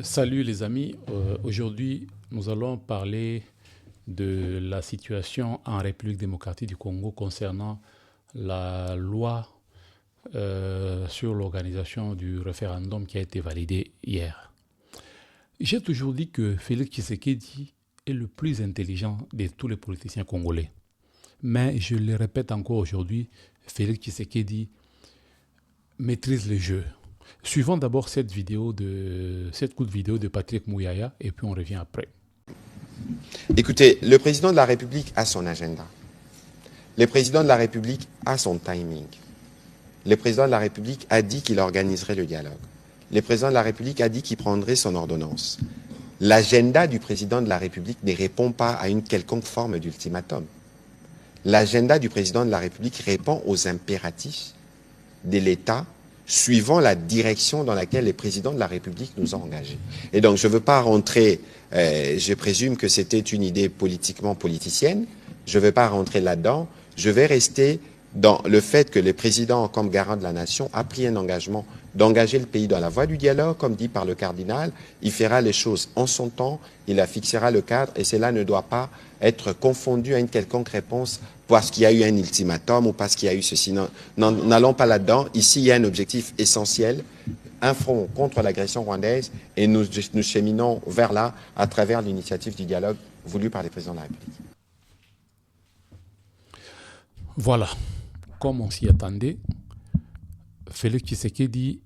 Salut les amis. Aujourd'hui, nous allons parler de la situation en République démocratique du Congo concernant la loi sur l'organisation du référendum qui a été validée hier. J'ai toujours dit que Félix Tshisekedi est le plus intelligent de tous les politiciens congolais. Mais je le répète encore aujourd'hui, Félix Tshisekedi maîtrise le jeu. Suivons d'abord cette courte vidéo de Patrick Mouyaya et puis on revient après. Écoutez, le président de la République a son agenda. Le président de la République a son timing. Le président de la République a dit qu'il organiserait le dialogue. Le président de la République a dit qu'il prendrait son ordonnance. L'agenda du président de la République ne répond pas à une quelconque forme d'ultimatum. L'agenda du président de la République répond aux impératifs de l'État suivant la direction dans laquelle les présidents de la République nous ont engagés. Et donc, je ne veux pas rentrer, je présume que c'était une idée politiquement politicienne, je ne veux pas rentrer là-dedans, je vais rester dans le fait que le président, comme garant de la nation, a pris un engagement d'engager le pays dans la voie du dialogue, comme dit par le cardinal. Il fera les choses en son temps, il fixera le cadre, et cela ne doit pas être confondu à une quelconque réponse parce qu'il y a eu un ultimatum ou parce qu'il y a eu ceci. N'allons pas là-dedans. Ici, il y a un objectif essentiel, un front contre l'agression rwandaise, et nous cheminons vers là à travers l'initiative du dialogue voulue par les présidents de la République. Voilà, comme on s'y attendait, Félix Tshisekedi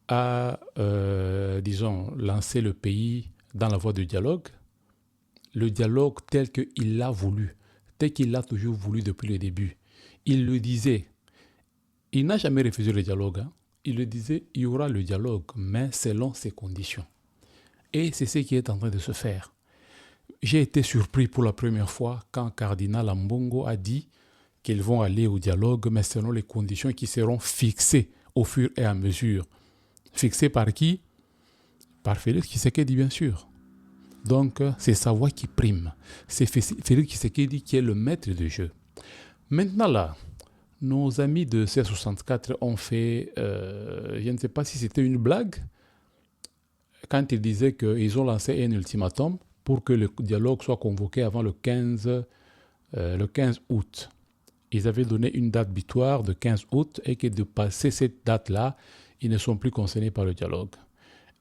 a, lancé le pays dans la voie du dialogue. Le dialogue tel qu'il l'a voulu, tel qu'il l'a toujours voulu depuis le début. Il le disait, il n'a jamais refusé le dialogue. Il le disait, il y aura le dialogue, mais selon ses conditions. Et c'est ce qui est en train de se faire. J'ai été surpris pour la première fois quand Cardinal Ambongo a dit qu'ils vont aller au dialogue, mais selon les conditions qui seront fixées au fur et à mesure. Fixées par qui? Par Félix Tshisekedi, bien sûr. Donc, c'est sa voix qui prime. C'est Félix Tshisekedi qui est le maître du jeu. Maintenant, là, nos amis de C64 ont fait, je ne sais pas si c'était une blague, quand ils disaient qu'ils ont lancé un ultimatum pour que le dialogue soit convoqué avant le 15 août. Ils avaient donné une date butoir de 15 août et que de passer cette date-là, ils ne sont plus concernés par le dialogue.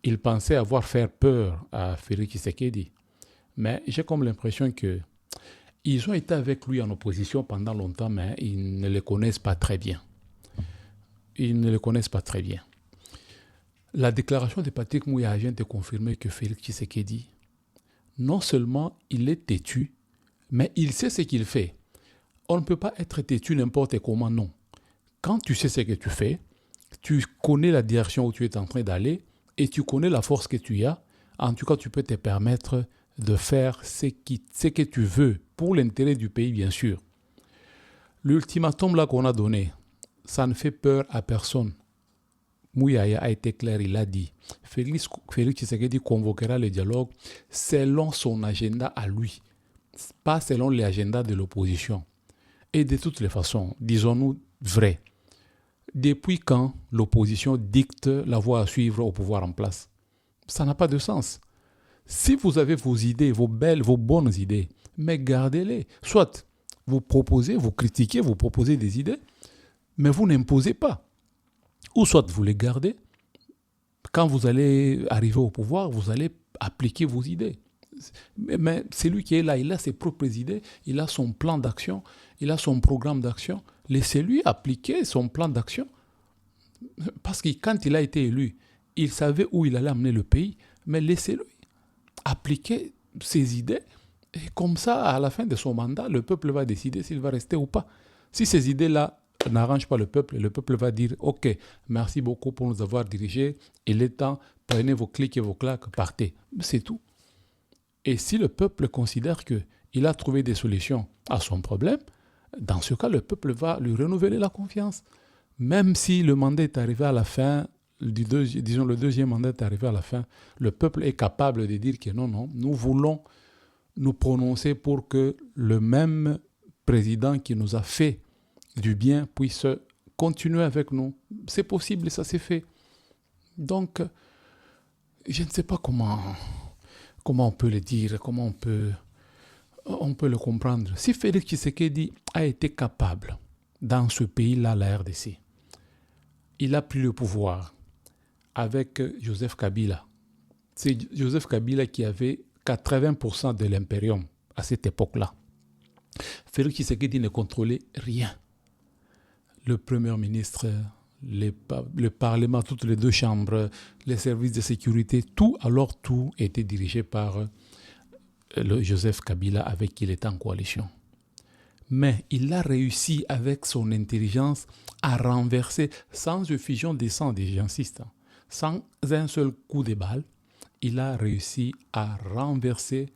Ils pensaient avoir fait peur à Félix Tshisekedi. Mais j'ai comme l'impression qu'ils ont été avec lui en opposition pendant longtemps, mais ils ne le connaissent pas très bien. Ils ne le connaissent pas très bien. La déclaration de Patrick Mouyaya vient de confirmer que Félix Tshisekedi, non seulement il est têtu, mais il sait ce qu'il fait. On ne peut pas être têtu n'importe comment, non. Quand tu sais ce que tu fais, tu connais la direction où tu es en train d'aller et tu connais la force que tu as, en tout cas tu peux te permettre de faire ce que tu veux pour l'intérêt du pays, bien sûr. L'ultimatum là qu'on a donné, ça ne fait peur à personne. Mouyaya a été clair, il a dit Félix Tshisekedi convoquera le dialogue selon son agenda à lui, pas selon l'agenda de l'opposition. Et de toutes les façons, disons-nous vrai, depuis quand l'opposition dicte la voie à suivre au pouvoir en place? Ça n'a pas de sens. Si vous avez vos idées, vos bonnes idées, mais gardez-les. Soit vous proposez, vous critiquez, vous proposez des idées, mais vous n'imposez pas. Ou soit vous les gardez. Quand vous allez arriver au pouvoir, vous allez appliquer vos idées. Mais celui qui est là, il a ses propres idées, il a son plan d'action, il a son programme d'action. Laissez-lui appliquer son plan d'action. Parce que quand il a été élu, il savait où il allait amener le pays, mais laissez-lui appliquer ses idées. Et comme ça, à la fin de son mandat, le peuple va décider s'il va rester ou pas. Si ces idées-là n'arrangent pas le peuple va dire « Ok, merci beaucoup pour nous avoir dirigés, il est temps, prenez vos clics et vos claques, partez ». C'est tout. Et si le peuple considère qu'il a trouvé des solutions à son problème, dans ce cas, le peuple va lui renouveler la confiance. Même si le mandat est arrivé à la fin, le deuxième mandat est arrivé à la fin, le peuple est capable de dire que non, nous voulons nous prononcer pour que le même président qui nous a fait du bien puisse continuer avec nous. C'est possible et ça s'est fait. Donc, je ne sais pas comment on peut le dire, comment on peut le comprendre. Si Félix Tshisekedi a été capable, dans ce pays-là, la RDC, il a pris le pouvoir avec Joseph Kabila. C'est Joseph Kabila qui avait 80% de l'impérium à cette époque-là. Félix Tshisekedi ne contrôlait rien. Le Premier ministre, le Parlement, toutes les deux chambres, les services de sécurité, tout était dirigé par Joseph Kabila avec qui il était en coalition. Mais il a réussi avec son intelligence à renverser, sans effusion de sang, j'insiste, sans un seul coup de balle, il a réussi à renverser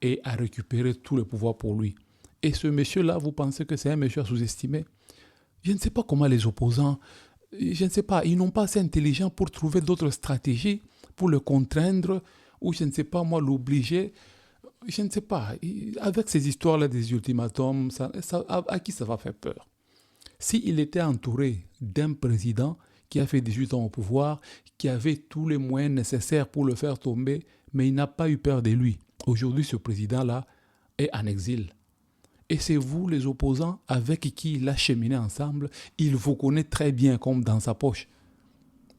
et à récupérer tout le pouvoir pour lui. Et ce monsieur-là, vous pensez que c'est un monsieur à sous-estimer? Je ne sais pas comment les opposants, je ne sais pas, ils n'ont pas assez intelligent pour trouver d'autres stratégies, pour le contraindre, ou je ne sais pas moi, l'obliger. Je ne sais pas, avec ces histoires-là des ultimatums, à qui ça va faire peur? S'il était entouré d'un président qui a fait 18 ans au pouvoir, qui avait tous les moyens nécessaires pour le faire tomber, mais il n'a pas eu peur de lui. Aujourd'hui, ce président-là est en exil. Et c'est vous, les opposants, avec qui il a cheminé ensemble, il vous connaît très bien comme dans sa poche.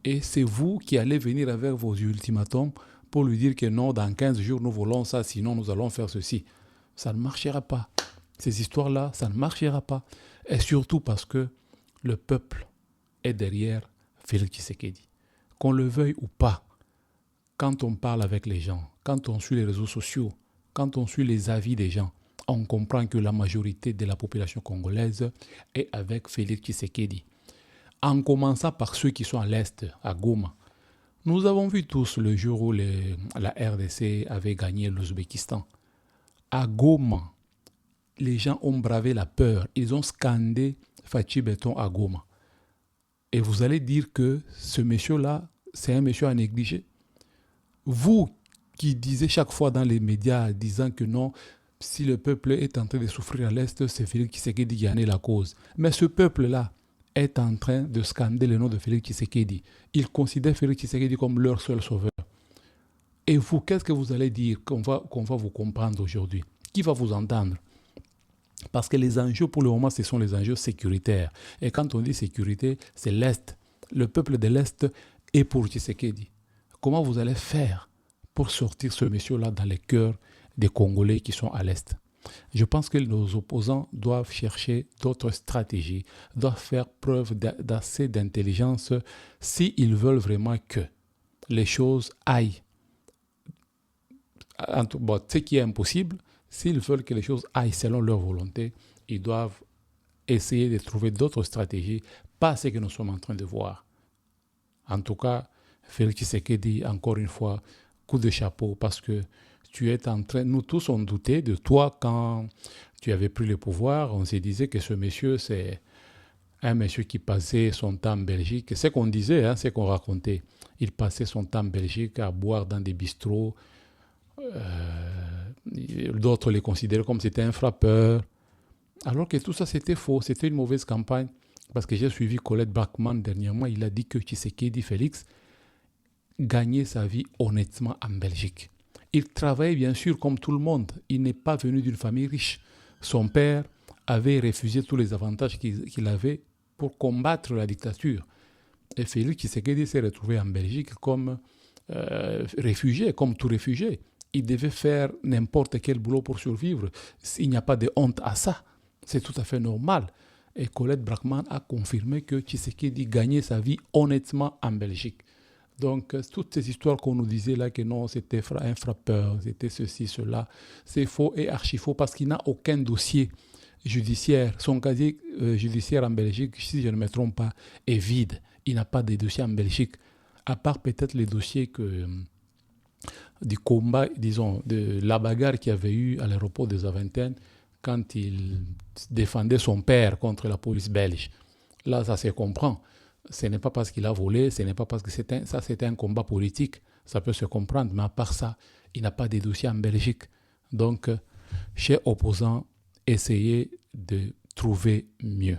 Et c'est vous qui allez venir avec vos ultimatums pour lui dire que non, dans 15 jours, nous voulons ça, sinon nous allons faire ceci. Ça ne marchera pas. Ces histoires-là, ça ne marchera pas. Et surtout parce que le peuple est derrière Félix Tshisekedi. Qu'on le veuille ou pas, quand on parle avec les gens, quand on suit les réseaux sociaux, quand on suit les avis des gens, on comprend que la majorité de la population congolaise est avec Félix Tshisekedi. En commençant par ceux qui sont à l'Est, à Goma. Nous avons vu tous le jour où la RDC avait gagné l'Ouzbékistan. À Goma, les gens ont bravé la peur. Ils ont scandé Fachi Béton à Goma. Et vous allez dire que ce monsieur-là, c'est un monsieur à négliger. Vous qui disiez chaque fois dans les médias, disant que non, si le peuple est en train de souffrir à l'Est, c'est Félix Tshisekedi qui en est la cause. Mais ce peuple-là est en train de scander le nom de Félix Tshisekedi. Ils considèrent Félix Tshisekedi comme leur seul sauveur. Et vous, qu'est-ce que vous allez dire qu'on va vous comprendre aujourd'hui? Qui va vous entendre? Parce que les enjeux pour le moment, ce sont les enjeux sécuritaires. Et quand on dit sécurité, c'est l'Est. Le peuple de l'Est est pour Tshisekedi. Comment vous allez faire pour sortir ce monsieur-là dans les cœurs des Congolais qui sont à l'Est? Je pense que nos opposants doivent chercher d'autres stratégies, doivent faire preuve d'assez d'intelligence s'ils veulent vraiment que les choses aillent. Bon, ce qui est impossible, s'ils veulent que les choses aillent selon leur volonté, ils doivent essayer de trouver d'autres stratégies, pas ce que nous sommes en train de voir. En tout cas, Félix Tshisekedi, encore une fois, coup de chapeau, parce que tu es en train, nous tous on doutait de toi quand tu avais pris le pouvoir. On se disait que ce monsieur, c'est un monsieur qui passait son temps en Belgique. C'est ce qu'on disait, c'est ce qu'on racontait. Il passait son temps en Belgique à boire dans des bistrots. D'autres les considéraient comme c'était un frappeur. Alors que tout ça, c'était faux. C'était une mauvaise campagne. Parce que j'ai suivi Colette Brackman dernièrement. Il a dit que Tshisekedi Félix gagnait sa vie honnêtement en Belgique. Il travaillait bien sûr comme tout le monde. Il n'est pas venu d'une famille riche. Son père avait refusé tous les avantages qu'il avait pour combattre la dictature. Et Félix Tshisekedi s'est retrouvé en Belgique comme réfugié, comme tout réfugié. Il devait faire n'importe quel boulot pour survivre. Il n'y a pas de honte à ça. C'est tout à fait normal. Et Colette Brackman a confirmé que Tshisekedi gagnait sa vie honnêtement en Belgique. Donc, toutes ces histoires qu'on nous disait là, que non, c'était un frappeur, c'était ceci, cela, c'est faux et archi faux parce qu'il n'a aucun dossier judiciaire. Son casier judiciaire en Belgique, si je ne me trompe pas, est vide. Il n'a pas de dossier en Belgique, à part peut-être les dossiers du combat, disons, de la bagarre qu'il y avait eu à l'aéroport de Zaventem quand il défendait son père contre la police belge. Là, ça se comprend. Ce n'est pas parce qu'il a volé, ce n'est pas parce que c'était un combat politique. Ça peut se comprendre, mais à part ça, il n'a pas de dossier en Belgique. Donc, chez opposants, essayez de trouver mieux.